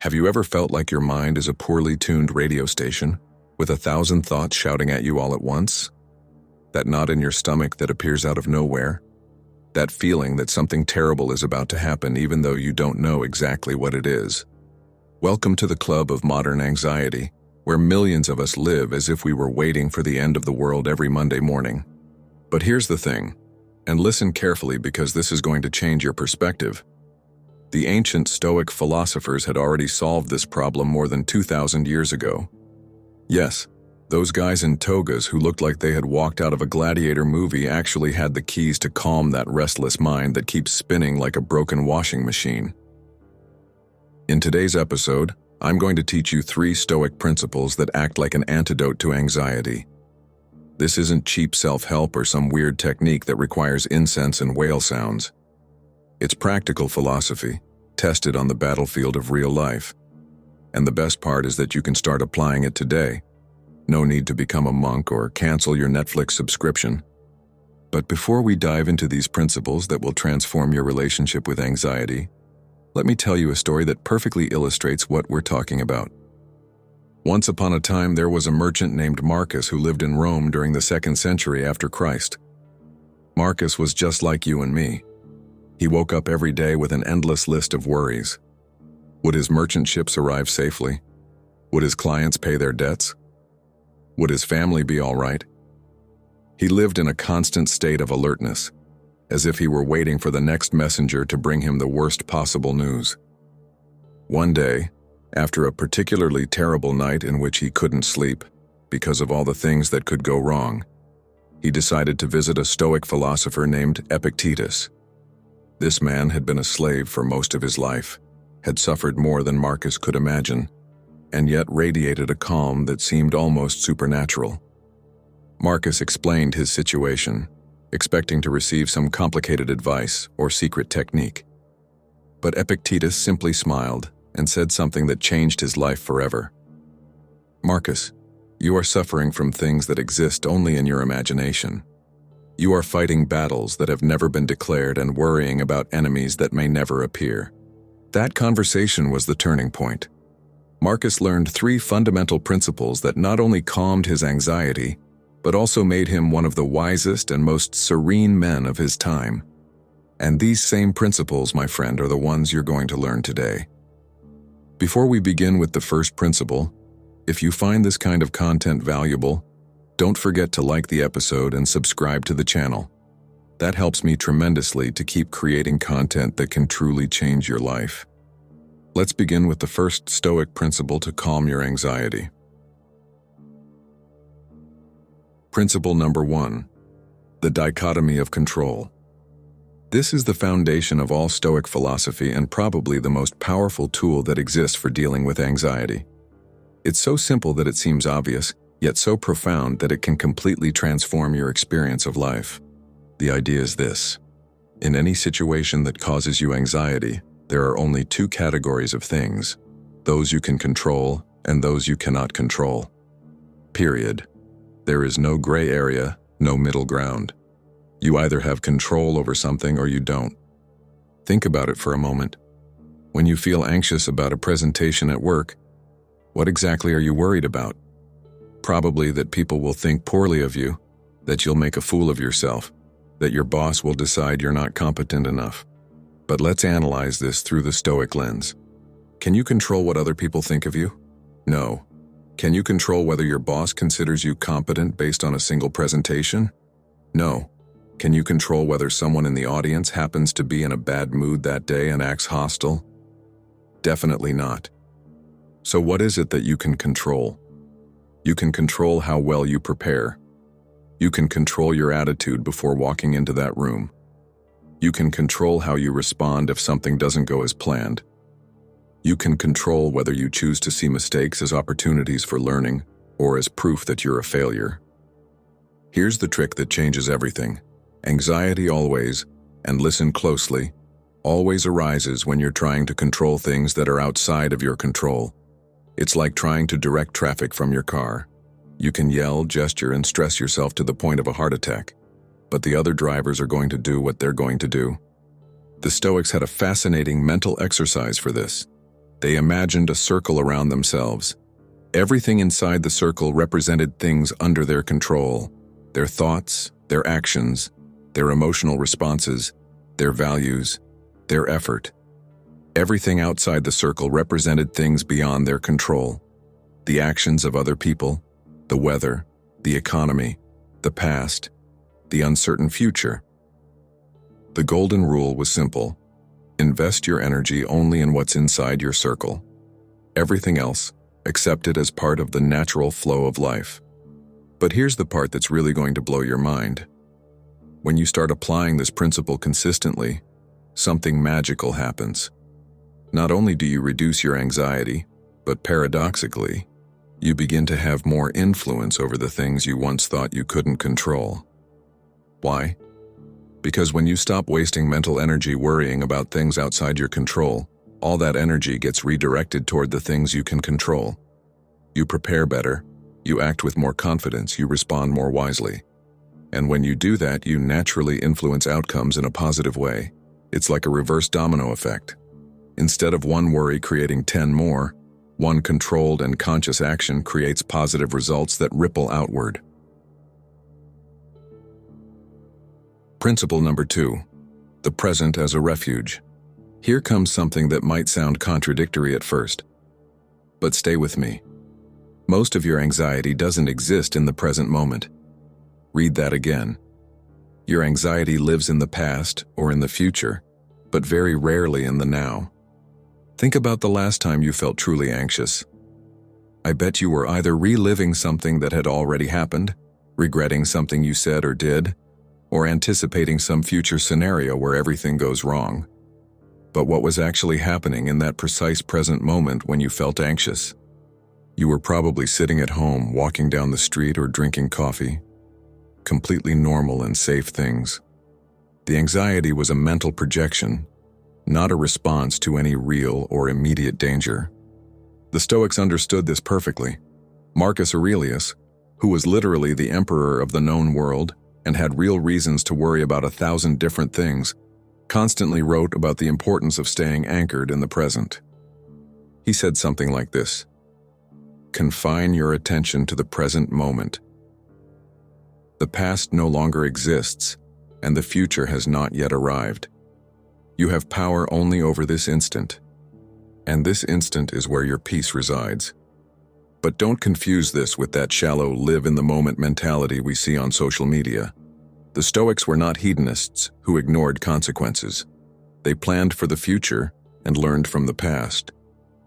Have you ever felt like your mind is a poorly tuned radio station, with 1,000 thoughts shouting at you all at once? That knot in your stomach that appears out of nowhere? That feeling that something terrible is about to happen even though you don't know exactly what it is? Welcome to the club of modern anxiety, where millions of us live as if we were waiting for the end of the world every Monday morning. But here's the thing, and listen carefully because this is going to change your perspective. The ancient Stoic philosophers had already solved this problem more than 2,000 years ago. Yes, those guys in togas who looked like they had walked out of a gladiator movie actually had the keys to calm that restless mind that keeps spinning like a broken washing machine. In today's episode, I'm going to teach you 3 Stoic principles that act like an antidote to anxiety. This isn't cheap self-help or some weird technique that requires incense and whale sounds. It's practical philosophy, tested on the battlefield of real life. And the best part is that you can start applying it today. No need to become a monk or cancel your Netflix subscription. But before we dive into these principles that will transform your relationship with anxiety, let me tell you a story that perfectly illustrates what we're talking about. Once upon a time, there was a merchant named Marcus who lived in Rome during the 2nd century after Christ. Marcus was just like you and me. He woke up every day with an endless list of worries. Would his merchant ships arrive safely? Would his clients pay their debts? Would his family be all right? He lived in a constant state of alertness, as if he were waiting for the next messenger to bring him the worst possible news. One day, after a particularly terrible night in which he couldn't sleep because of all the things that could go wrong, he decided to visit a Stoic philosopher named Epictetus. This man had been a slave for most of his life, had suffered more than Marcus could imagine, and yet radiated a calm that seemed almost supernatural. Marcus explained his situation, expecting to receive some complicated advice or secret technique. But Epictetus simply smiled and said something that changed his life forever. "Marcus, you are suffering from things that exist only in your imagination. You are fighting battles that have never been declared and worrying about enemies that may never appear." That conversation was the turning point. Marcus learned 3 fundamental principles that not only calmed his anxiety, but also made him one of the wisest and most serene men of his time. And these same principles, my friend, are the ones you're going to learn today. Before we begin with the first principle, if you find this kind of content valuable, don't forget to like the episode and subscribe to the channel. That helps me tremendously to keep creating content that can truly change your life. Let's begin with the first Stoic principle to calm your anxiety. Principle number 1, the dichotomy of control. This is the foundation of all Stoic philosophy and probably the most powerful tool that exists for dealing with anxiety. It's so simple that it seems obvious, yet so profound that it can completely transform your experience of life. The idea is this: in any situation that causes you anxiety, there are only 2 categories of things: those you can control and those you cannot control. Period. There is no gray area, no middle ground. You either have control over something or you don't. Think about it for a moment. When you feel anxious about a presentation at work, what exactly are you worried about? Probably that people will think poorly of you, that you'll make a fool of yourself, that your boss will decide you're not competent enough. But let's analyze this through the Stoic lens. Can you control what other people think of you? No. Can you control whether your boss considers you competent based on a single presentation? No. Can you control whether someone in the audience happens to be in a bad mood that day and acts hostile? Definitely not. So what is it that you can control? You can control how well you prepare. You can control your attitude before walking into that room. You can control how you respond if something doesn't go as planned. You can control whether you choose to see mistakes as opportunities for learning or as proof that you're a failure. Here's the trick that changes everything. Anxiety always, and listen closely, always arises when you're trying to control things that are outside of your control. It's like trying to direct traffic from your car. You can yell, gesture, and stress yourself to the point of a heart attack, but the other drivers are going to do what they're going to do. The Stoics had a fascinating mental exercise for this. They imagined a circle around themselves. Everything inside the circle represented things under their control: their thoughts, their actions, their emotional responses, their values, their effort. Everything outside the circle represented things beyond their control: the actions of other people, the weather, the economy, the past, the uncertain future. The golden rule was simple: invest your energy only in what's inside your circle. Everything else, accept it as part of the natural flow of life. But here's the part that's really going to blow your mind. When you start applying this principle consistently, something magical happens. Not only do you reduce your anxiety, but paradoxically, you begin to have more influence over the things you once thought you couldn't control. Why? Because when you stop wasting mental energy worrying about things outside your control, all that energy gets redirected toward the things you can control. You prepare better, you act with more confidence, you respond more wisely. And when you do that, you naturally influence outcomes in a positive way. It's like a reverse domino effect. Instead of one worry creating 10 more, one controlled and conscious action creates positive results that ripple outward. Principle number 2, the present as a refuge. Here comes something that might sound contradictory at first. But stay with me. Most of your anxiety doesn't exist in the present moment. Read that again. Your anxiety lives in the past or in the future, but very rarely in the now. Think about the last time you felt truly anxious. I bet you were either reliving something that had already happened, regretting something you said or did, or anticipating some future scenario where everything goes wrong. But what was actually happening in that precise present moment when you felt anxious? You were probably sitting at home, walking down the street, or drinking coffee. Completely normal and safe things. The anxiety was a mental projection, not a response to any real or immediate danger. The Stoics understood this perfectly. Marcus Aurelius, who was literally the emperor of the known world and had real reasons to worry about 1,000 different things, constantly wrote about the importance of staying anchored in the present. He said something like this: confine your attention to the present moment. The past no longer exists, and the future has not yet arrived. You have power only over this instant, and this instant is where your peace resides. But don't confuse this with that shallow live-in-the-moment mentality we see on social media. The Stoics were not hedonists who ignored consequences. They planned for the future and learned from the past,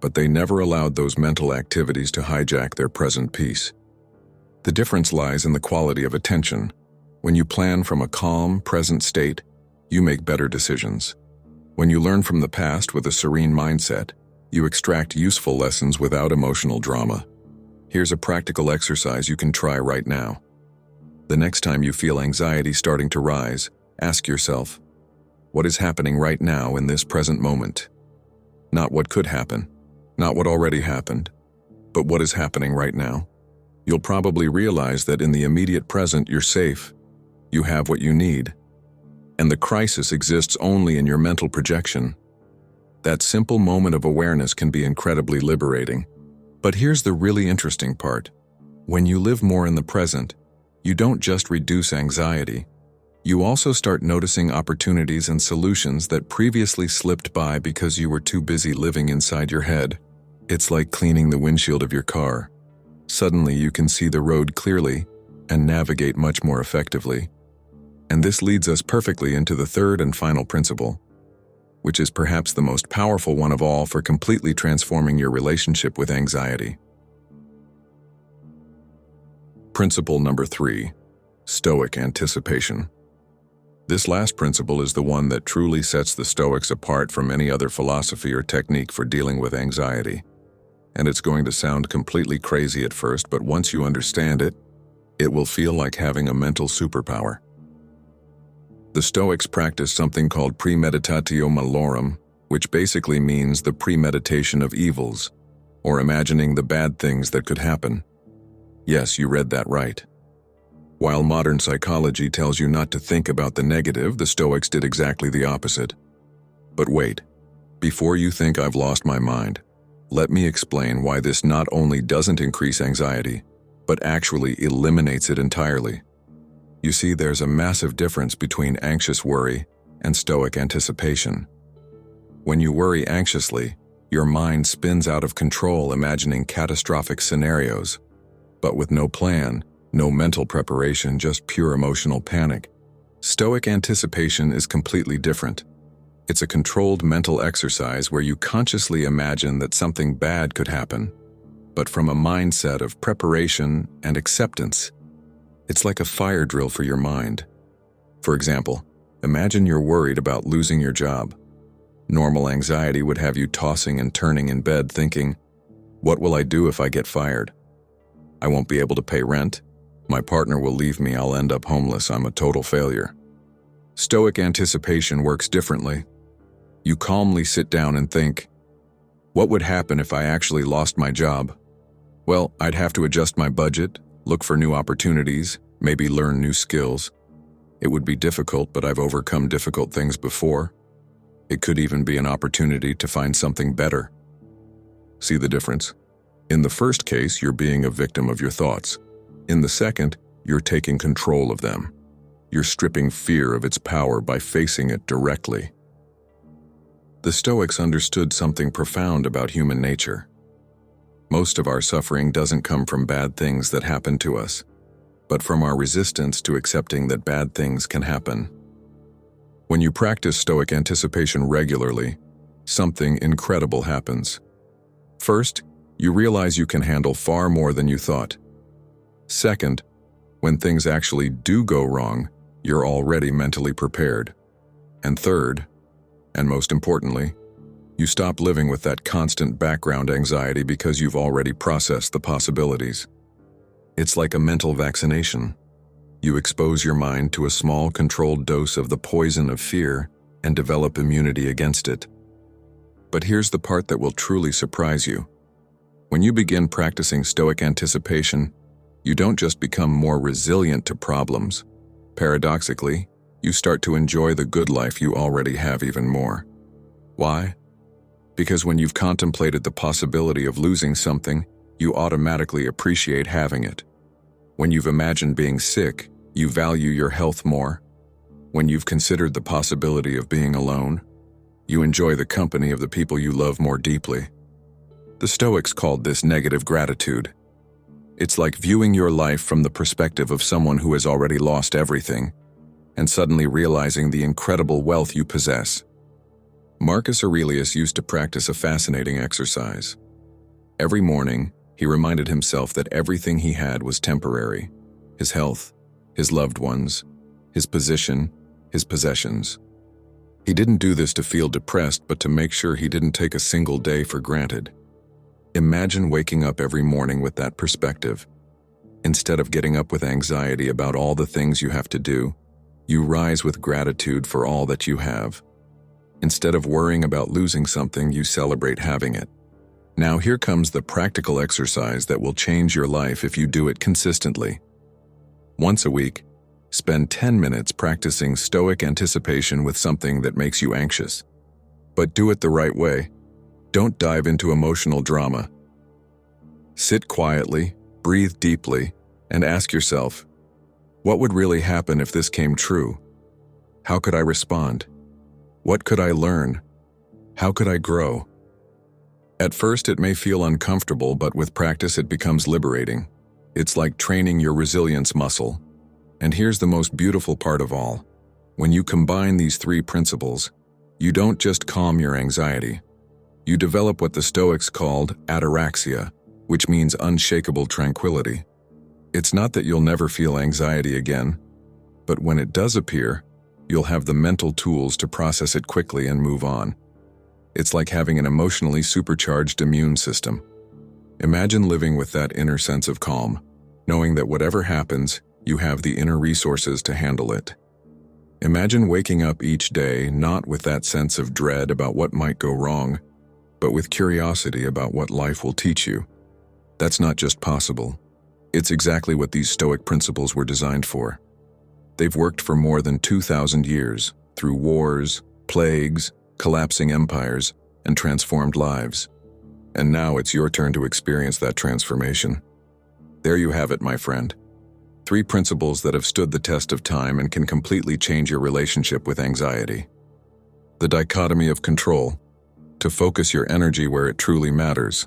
but they never allowed those mental activities to hijack their present peace. The difference lies in the quality of attention. When you plan from a calm, present state, you make better decisions. When you learn from the past with a serene mindset, you extract useful lessons without emotional drama. Here's a practical exercise you can try right now. The next time you feel anxiety starting to rise, ask yourself, what is happening right now in this present moment? Not what could happen, not what already happened, but what is happening right now. You'll probably realize that in the immediate present you're safe, you have what you need, and the crisis exists only in your mental projection. That simple moment of awareness can be incredibly liberating. But here's the really interesting part. When you live more in the present, you don't just reduce anxiety, you also start noticing opportunities and solutions that previously slipped by because you were too busy living inside your head. It's like cleaning the windshield of your car. Suddenly you can see the road clearly and navigate much more effectively. And this leads us perfectly into the third and final principle, which is perhaps the most powerful one of all for completely transforming your relationship with anxiety. Principle number 3, Stoic anticipation. This last principle is the one that truly sets the Stoics apart from any other philosophy or technique for dealing with anxiety. And it's going to sound completely crazy at first, but once you understand it, it will feel like having a mental superpower. The Stoics practice something called premeditatio malorum, which basically means the premeditation of evils, or imagining the bad things that could happen. Yes, you read that right. While modern psychology tells you not to think about the negative, the Stoics did exactly the opposite. But wait, before you think I've lost my mind, Let me explain why this not only doesn't increase anxiety, but actually eliminates it entirely. You see, there's a massive difference between anxious worry and stoic anticipation. When you worry anxiously, your mind spins out of control imagining catastrophic scenarios, but with no plan, no mental preparation, just pure emotional panic. Stoic anticipation is completely different. It's a controlled mental exercise where you consciously imagine that something bad could happen, but from a mindset of preparation and acceptance. It's like a fire drill for your mind. For example, imagine you're worried about losing your job. Normal anxiety would have you tossing and turning in bed thinking, what will I do if I get fired? I won't be able to pay rent. My partner will leave me. I'll end up homeless. I'm a total failure. Stoic anticipation works differently. You calmly sit down and think, what would happen if I actually lost my job? Well, I'd have to adjust my budget, look for new opportunities, maybe learn new skills. It would be difficult, but I've overcome difficult things before. It could even be an opportunity to find something better. See the difference? In the first case, you're being a victim of your thoughts. In the second, you're taking control of them. You're stripping fear of its power by facing it directly. The Stoics understood something profound about human nature. Most of our suffering doesn't come from bad things that happen to us, but from our resistance to accepting that bad things can happen. When you practice Stoic anticipation regularly, something incredible happens. First, you realize you can handle far more than you thought. Second, when things actually do go wrong, you're already mentally prepared. And third, and most importantly, you stop living with that constant background anxiety because you've already processed the possibilities. It's like a mental vaccination. You expose your mind to a small, controlled dose of the poison of fear and develop immunity against it. But here's the part that will truly surprise you. When you begin practicing Stoic anticipation, you don't just become more resilient to problems. Paradoxically, you start to enjoy the good life you already have even more. Why? Because when you've contemplated the possibility of losing something, you automatically appreciate having it. When you've imagined being sick, you value your health more. When you've considered the possibility of being alone, you enjoy the company of the people you love more deeply. The Stoics called this negative gratitude. It's like viewing your life from the perspective of someone who has already lost everything, and suddenly realizing the incredible wealth you possess. Marcus Aurelius used to practice a fascinating exercise. Every morning, he reminded himself that everything he had was temporary: his health, his loved ones, his position, his possessions. He didn't do this to feel depressed, but to make sure he didn't take a single day for granted. Imagine waking up every morning with that perspective. Instead of getting up with anxiety about all the things you have to do, you rise with gratitude for all that you have. Instead of worrying about losing something, you celebrate having it. Now here comes the practical exercise that will change your life if you do it consistently. Once a week, spend 10 minutes practicing Stoic anticipation with something that makes you anxious. But do it the right way. Don't dive into emotional drama. Sit quietly, breathe deeply, and ask yourself, what would really happen if this came true? How could I respond? What could I learn? How could I grow? At first, it may feel uncomfortable, but with practice, it becomes liberating. It's like training your resilience muscle. And here's the most beautiful part of all. When you combine these three principles, you don't just calm your anxiety. You develop what the Stoics called ataraxia, which means unshakable tranquility. It's not that you'll never feel anxiety again, but when it does appear, you'll have the mental tools to process it quickly and move on. It's like having an emotionally supercharged immune system. Imagine living with that inner sense of calm, knowing that whatever happens, you have the inner resources to handle it. Imagine waking up each day not with that sense of dread about what might go wrong, but with curiosity about what life will teach you. That's not just possible. It's exactly what these Stoic principles were designed for. They've worked for more than 2,000 years, through wars, plagues, collapsing empires, and transformed lives. And now it's your turn to experience that transformation. There you have it, my friend. 3 principles that have stood the test of time and can completely change your relationship with anxiety. The dichotomy of control, to focus your energy where it truly matters.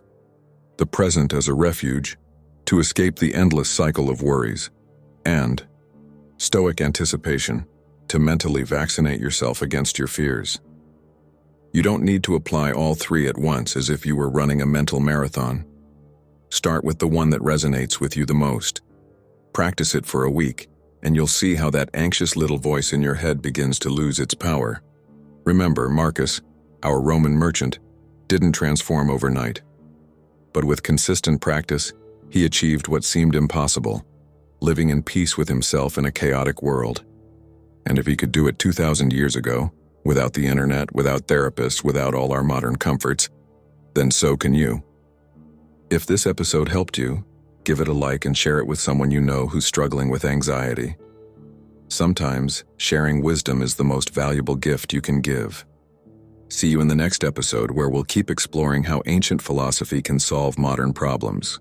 The present as a refuge, to escape the endless cycle of worries. And Stoic anticipation, to mentally vaccinate yourself against your fears. You don't need to apply all 3 at once as if you were running a mental marathon. Start with the one that resonates with you the most. Practice it for a week, and you'll see how that anxious little voice in your head begins to lose its power. Remember, Marcus, our Roman merchant, didn't transform overnight. But with consistent practice, he achieved what seemed impossible, living in peace with himself in a chaotic world. And if he could do it 2,000 years ago, without the internet, without therapists, without all our modern comforts, then so can you. If this episode helped you, give it a like and share it with someone you know who's struggling with anxiety. Sometimes, sharing wisdom is the most valuable gift you can give. See you in the next episode where we'll keep exploring how ancient philosophy can solve modern problems.